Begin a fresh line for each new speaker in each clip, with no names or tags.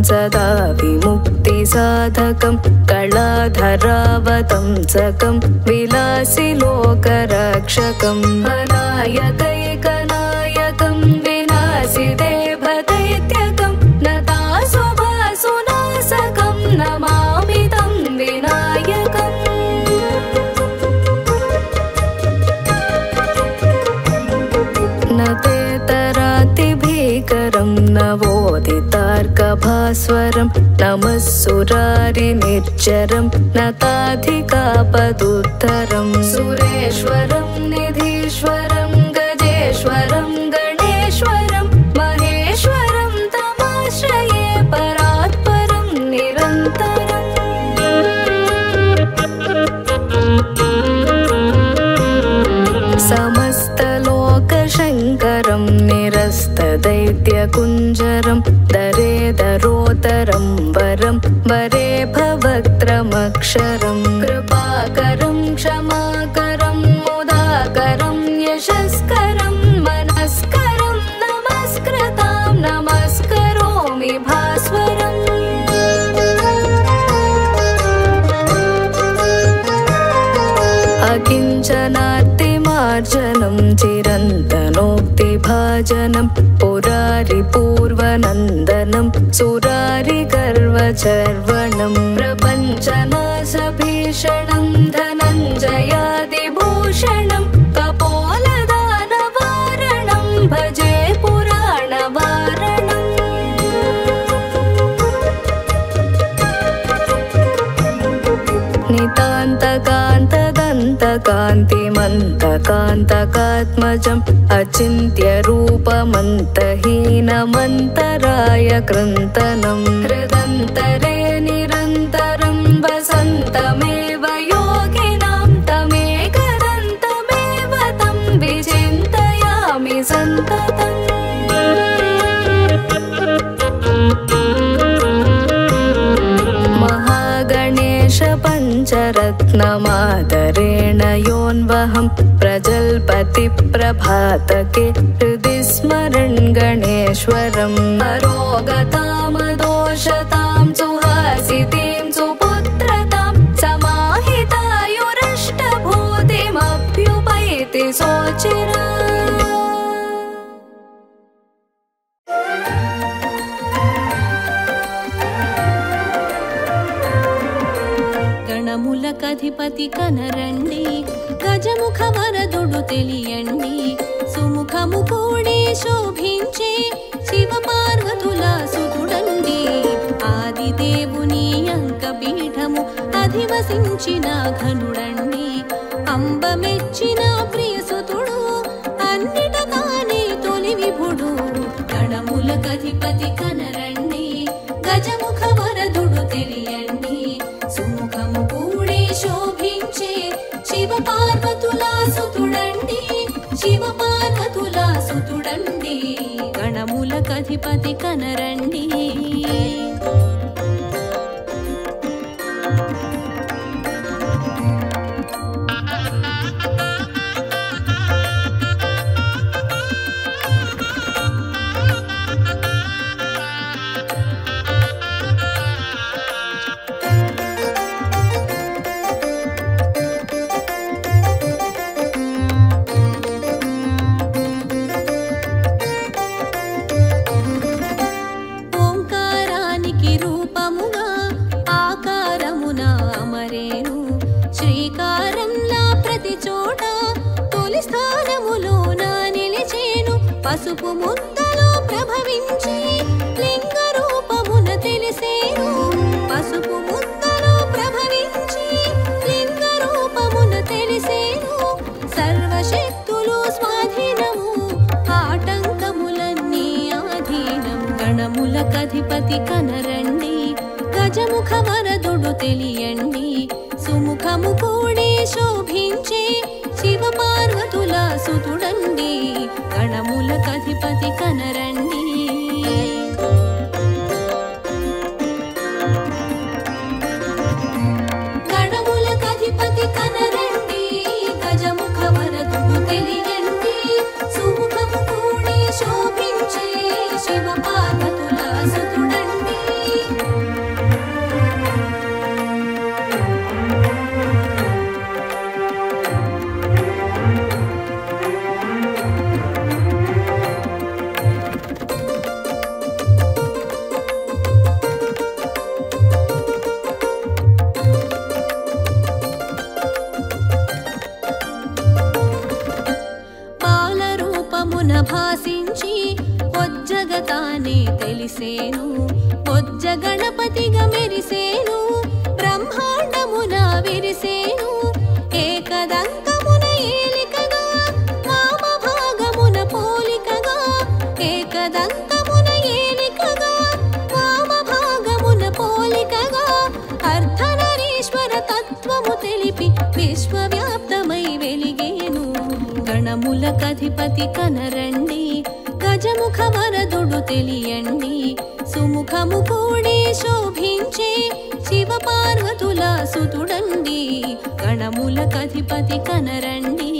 सदा विमुक्तिसाधकं कलाधरावतंसकं विलासि लोकरक्षकं अनायकैकनायकं विनाशिदेवदैत्यकं नतासुभासुनाशकं नमामि तं विनायकम् न तेतरातिभीकरं नवोदितार्कभास्वरं नमः सुरारिनिर्जरं नताधिकापदुत्तरं सुरेश्वरं निधीश्वरं गजेश्वरं गणेश्वरं महेश्वरं तमाश्रये परात्परं निरन्तरम् समस्तलोकशङ्करं निरस्तदैत्यकुञ्जरं दरेदरोदरं वरं वरे भवक्त्रमक्षरं कृपाकरं क्षमाकरं मुदाकरं यशस्करं मनस्करं नमस्कृतां नमस्करोमि भास्वरम् अकिञ्चनार्तिमार्जनं चिरन्तनोक्तिभाजनं पुरारिपूर्वनन्दनं सुरारिगर्वचर्वणं प्रपञ्चनाशभीषणं धनञ्जयादिभूषणं कपोलदानवारणं भजे पुराणवारणम् नितान्तकान्तदन्तकान्तिमन्तकान्तकात्मजम् अचिन्त्यरूपमन्तहीनमन्तराय कृन्तनं हृदन्तरे निरन्तरं वसन्तमेव योगिनां तमेकदन्तमेव तं विचिन्तयामि सन्ततम् पञ्चरत्नमादरेण योऽन्वहं प्रजल्पतिप्रभातके हृदि स्मरन् गणेश्वरम् अरोगतामदोषतां सुहासितीं सुपुत्रतां समाहितायुरष्टभूतिमभ्युपैति सोचिरा
గణములకధిపతి కనరండి గజముఖ వరదుడు తెలియండి సుముఖము కూడి శోభించే శివ పార్వతుల సుతుడండి ఆదిదేవుని అంకపీఠము అధివసించిన ఘనుడండి అంబమెచ్చిన ప్రియసుతుడు అన్నిటకానే తొలి విభుడు గణములకధిపతి కనరండి గజముఖ వరదుడు తెలియండి సుముఖము కూడి శోభించే శివ పార్వతుల సుతుడండి శివ పార్వతుల సుతుడండి గణములకధిపతి కనరండి పసుపు ముద్దలో ప్రభవించి లింగ రూపమున తెలిసేను పసుపు ముద్దలో ప్రభవించి లింగ రూపమున తెలిసేను సర్వశక్తులు స్వాధీనము ఆటంకములన్నీ ఆధీనం గణములకధిపతి కనరండి గజముఖ వరదుడు తెలియండి సుముఖము కూడి శోభించే శివ పార్వతుల సుతుడండి గణములకధిపతి కనరండి గణములకధిపతి కనరండి గజముఖ వరదుడు తెలియండి సుముఖము కూడి శోభించే శివ పార్వతుల సుతుడండి భాసించి ఒజ్జగతానే తెలిసేను. ఒజ్జ గణపతిగా మెరిసేను, బ్రహ్మాండమున విరిసేను. ఏకదంతమున ఏలికగా, వామ భాగమున పోలికగా. ఏకదంతమున ఏలికగా, వామ భాగమున పోలికగా. అర్ధనరీశ్వర తత్వము తెలిపి విశ్వవ్యాప్తమై వెలిగేను. గణములకధిపతి కనరండి, గజముఖ వరదుడు తెలియండి. సుముఖము కూడి శోభించే శివ పార్వతుల సుతుడండి. గణములకధిపతి కనరండి.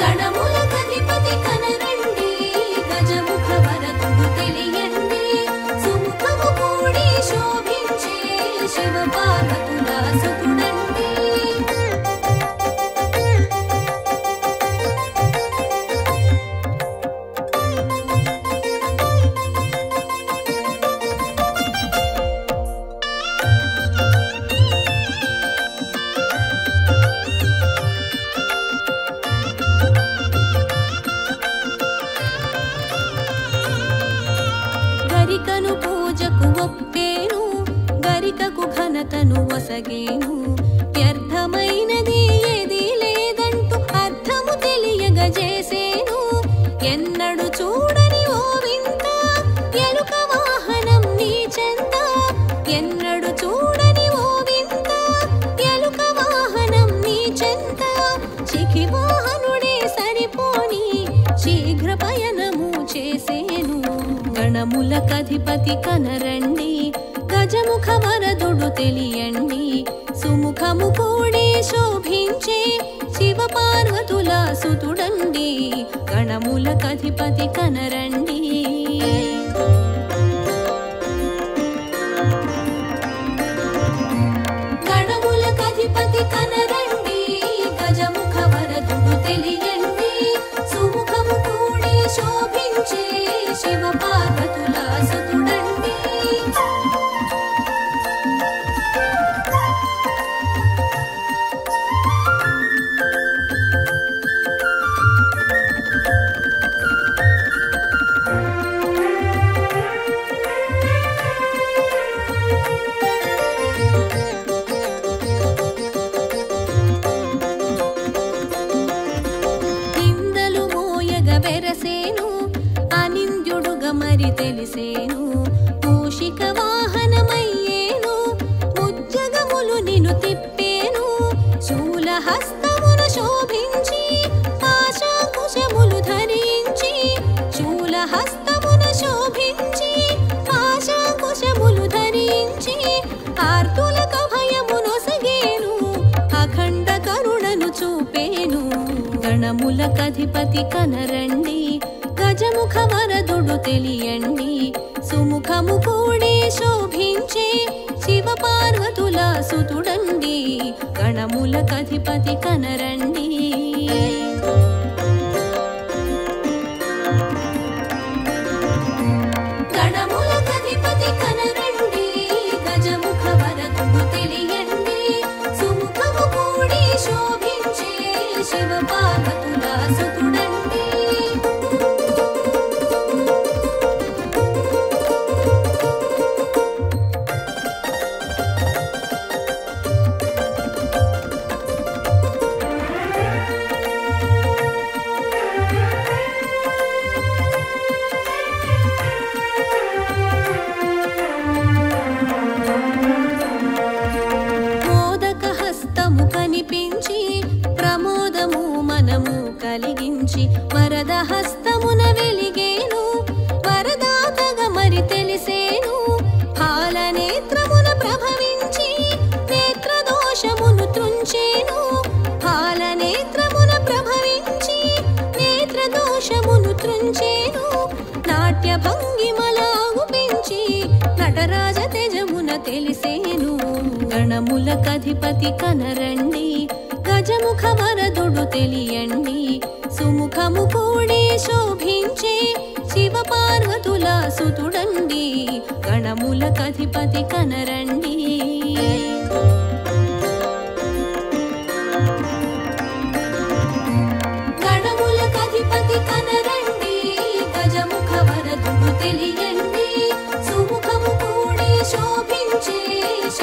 గణములకధిపతి కనరండి, గజముఖ వరదుడు తెలియండి. సుముఖము కూడి శోభించే శివ పార్వతుల సుతుడండి. గరికను పూజకు ఒప్పేను, గరికకు ఘనతను వసగేను. వ్యర్థమైనది ఏది లేదంటూ అర్థము తెలియగజేసేను. ఎన్నడు చూడని ఓ వింత ఎలుక వాహనం నీ చెంత. ఎన్నడు చూడని ఓ వింత ఎలుక వాహనం నీ చెంత. చికి వాహనుడే సరిపోని శీఘ్ర పయనము చేసేను. గణములకధిపతి కనరండి, గజముఖ వరదుడు తెలియండి. సుముఖము కూడి శోభించే శివ పార్వతుల సుతుడండి. గణములకధిపతి కనరండి. గణములకధిపతి కనరండి, గజముఖ వరదుడు తెలియండి. సుముఖము కూడి శోభించే శివ పార్వతుల సుతుడండి. నిందలు మోయగ వెరసేను, అనింద్యుడుగా మరి తెలిసేను. మూషిక వాహనమయ్యేను, ముజ్జగములు నిన్ను తిప్పేను. శూలహస్తమున శోభించి ఆశాకుశములు ధరించి. శూలహస్తమున శోభించి ఆశాకుశములు ధరించి. ఆర్తులక భయమునొసగేను, అఖండ కరుణను చూపేను. గణములకధిపతి కనరండి, గజముఖ వరదుడు తెలియండి. సుముఖము కూడి శోభించే శివ పార్వతుల సుతుడండి. గణములకధిపతి కనరండి. గణములకధిపతి కనరండి, గజముఖ వరదుడు తెలియండి. సుముఖము కూడి శోభించే శివ పార్వతుల సుతుడండి. మోదక హస్తము కనిపించి ప్రమోదము మనము కలిగించి. వరద హస్తమున వెలిగేను, వరదాతగా మరి తెలిసేను. పాలనేత్రమున ప్రభవించి నేత్రదోషమును త్రుంచేను. పాలనేత్రమున ప్రభవించి నేత్రదోషమును త్రుంచేను. నాట్య భంగిమలాగు పెంచి నటరాజ తేజమున తెలిసేను. గణములకధిపతి కనరండి, గజముఖ వరదుడు తెలియండి. సుముఖము కూడి శోభించే శివ పార్వతుల సుతుడండి. గణములకధిపతి కనరండి.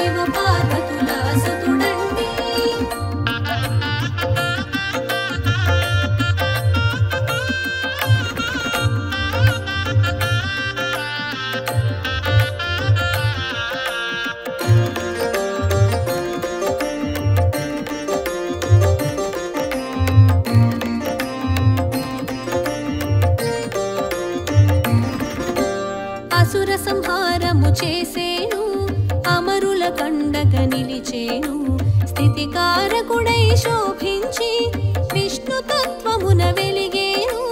శివ పార్వతుల సుతుడండి. అసుర సంహారము చేసేను, అమరుల కండగా నిలిచేను, స్థితికారకుడై శోభించి విష్ణు తత్వమున వెలిగేను,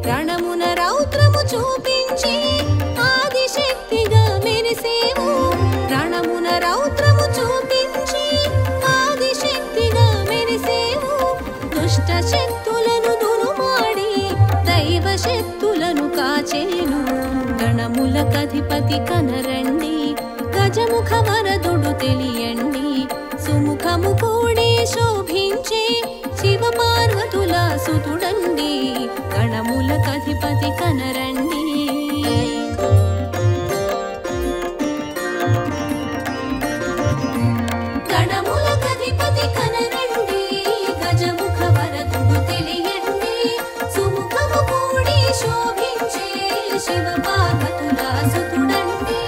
రణమున రౌద్రము చూపించి ఆదిశక్తిగా మెరిసేవు, రణమున రౌద్రము చూపించి ఆదిశక్తిగా మెరిసేవు, దుష్ట శక్తులను దురుమాడి దైవ శక్తులను కాచేను, గణములకధిపతి కనరండి, గజముఖ వరదుడు తెలియండి, సుముఖము కూడి శోభించే శివ పార్వతుల సుతుడండి, గణములకధిపతి కనరండి. గణములకధిపతి కనరండి, గజముఖ వరదుడు తెలియండి, సుముఖము కూడి శోభించే శివ పార్వతుల సుతుడండి.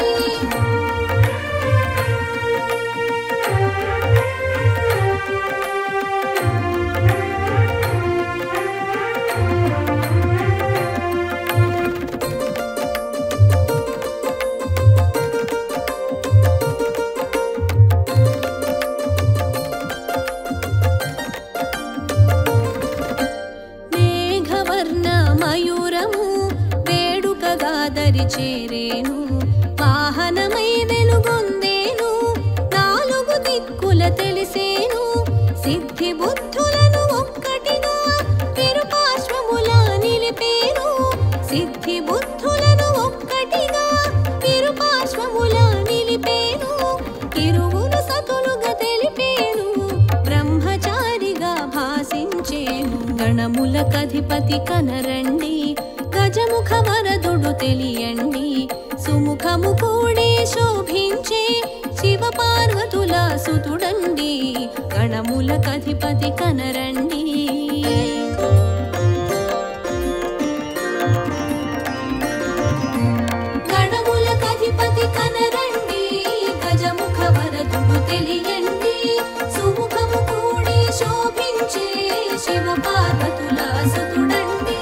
మేఘవర్ణ మయూరము వేడుకగా దరి చేరేను, వాహనమై వెలుగొందేను, నాలుగు దిక్కుల తెలిసేను, సిద్ధి బుద్ధులను ఒక్కటిగా ఇరుపార్శ్వముల నిలిపేను, సిద్ధి బుద్ధులను ఒక్కటిగా ఇరుపార్శ్వముల నిలిపేను, ఇరువురు సతులుగా తెలిపేను, బ్రహ్మచారిగా భాసించేను, గణములకధిపతి కనరండి, గజముఖ వరదుడు తెలియండి, సుముఖము కూడి శోభించే శివ పార్వతుల సుతుడండి, గణములకధిపతి కనరండి. గణములకధిపతి కనరండి, గజముఖ వరదుడు తెలియండి, సుముఖము కూడి శోభించే శివ పార్వతుల సుతుడండి.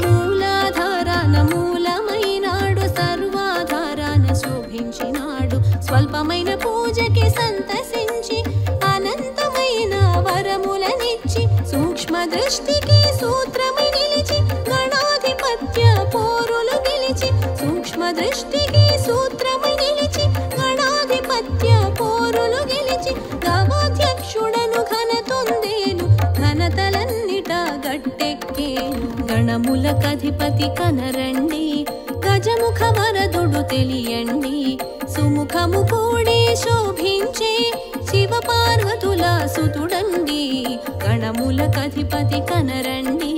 మూలాధారాన మూలమైనాడు, సర్వాధారాన శోభించినాడు, స్వల్పమైన పూజకి సంతసించి అనంతమైన వరములనిచ్చి, సూక్ష్మ దృష్టికి సూత్రమై నిలిచి గణాధిపత్య పోరులు గెలిచి, సూక్ష్మ దృష్టికి సూత్రమై నిలిచి గణాధిపత్య పోరులు గెలిచి, గవాధ్యక్షుడను ఘనతొందేను, ఘనతలన్నిట గట్టెక్కేను, గణములకధిపతి కనరండి, గజముఖ వరదుడు తెలియండి, సుముఖము కూడి శోభించే శివ పార్వతుల సుతుడండి, గణములకధిపతి కనరండి.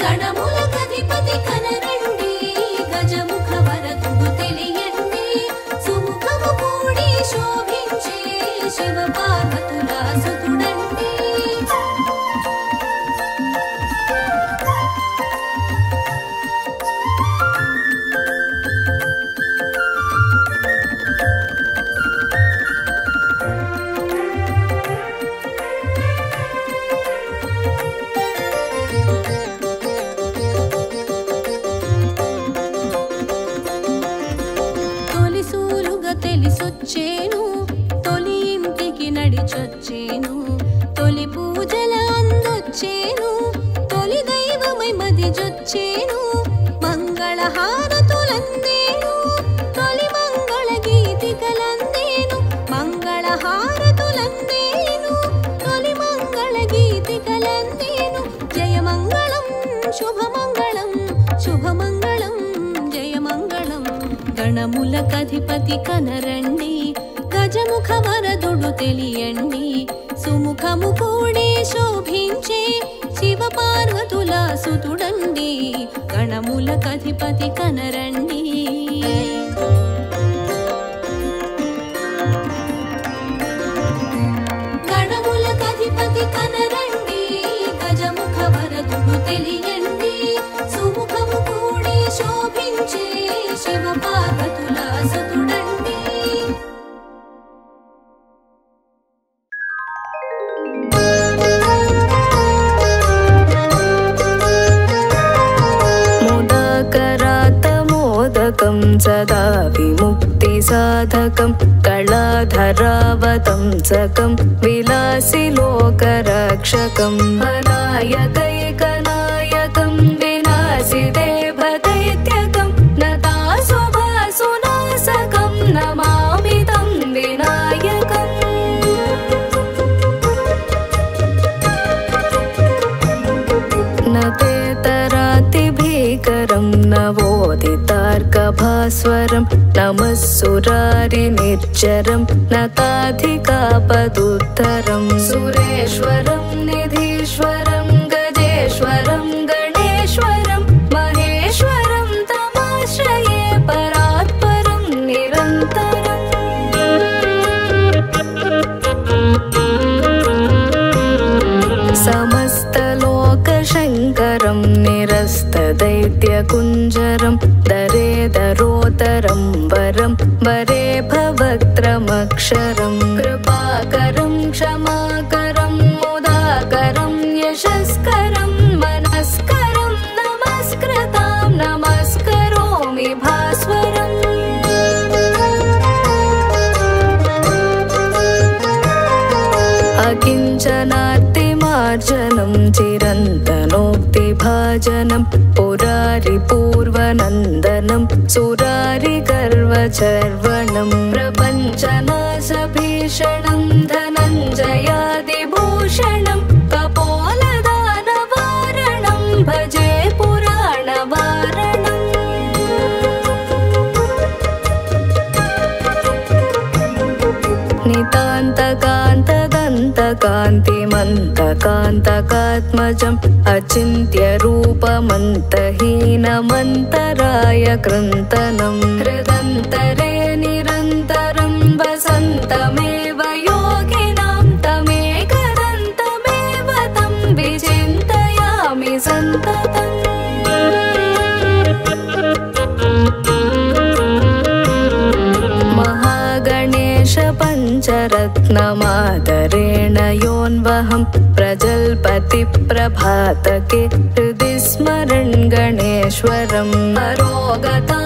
గణములకధిపతి కనరండి, గజముఖ వరదుడు తెలియండి, సుముఖము కూడి శోభించే శివ పార్వతుల సుతుడండి. తొలిసూలుగా తెలిసొచ్చేను, తొలి ఇంటికి నడిచొచ్చేను, తొలి పూజల అందొచ్చేను, తొలి దైవమై మదిజొచ్చేను, మంగళ హారతులందేను, తొలి మంగళ గీతికలందేను, మంగళ హారతుల గణములకధిపతి కనరండి గజముఖ వరదుడు తెలియండి సుముఖము కూడే శోభించే శివ పార్వతుల సుతుడండి గణములకధిపతి కనరండి గణములకధిపతి కనరండి గజముఖ వరదుడు తెలియండి సుముఖము కూడే శోభించే శివ పార్వతుల సుతుడండి
मुदाकरातमोदकं सदा विमुक्तिसाधकं कलाधरावतंसकं विलासिलोकरक्षकं अनायकैकनायकं विनाशिदेवदैत्यकं नतासुभासुनाशकं नमामि तं विनायकम् न तेतरातिभीकरं नवोदितार्कभास्वरं नमः सुरारिनिर्जरं नताधिकापदुत्तरं सुरेश्वरं निधीश्वरं गजेश्वरं गणेश्वरं महेश्वरं तमाश्रये परात्परं निरन्तरम् समस्तलोकशङ्करं निरस्तदैत्यकुञ्जरं दरेदरोदरं वरं वरे भवक्त्रमक्षरं कृपाकरं क्षमाकरं मुदाकरं यशस्करं मनस्करं नमस्कृतां नमस्करोमि भास्वरम् अकिञ्चनार्तिमार्जनं चिरन्तनोक्तिभाजनं पुरारिपूर्वनन्दनं सुरारिगर्वचर्वणं प्रपञ्चनाशभीषणं धनञ्जयादिभूषणं कपोलदानवारणं भजे पुराणवारणम् नितान्तकान्तदन्तकान्तिमन्तकान्तकात्मजम् अचिन्त्यरूपमन्तहीनमन्तराय कृन्तनं हृदन्तरे निरन्तरं वसन्तमेव योगिनां तमेकदन्तमेव तं विचिन्तयामि सन्ततम् पञ्चरत्नमादरेण योऽन्वहं प्रजल्पतिप्रभातके हृदि स्मरन् गणेश्वरम् अरोगता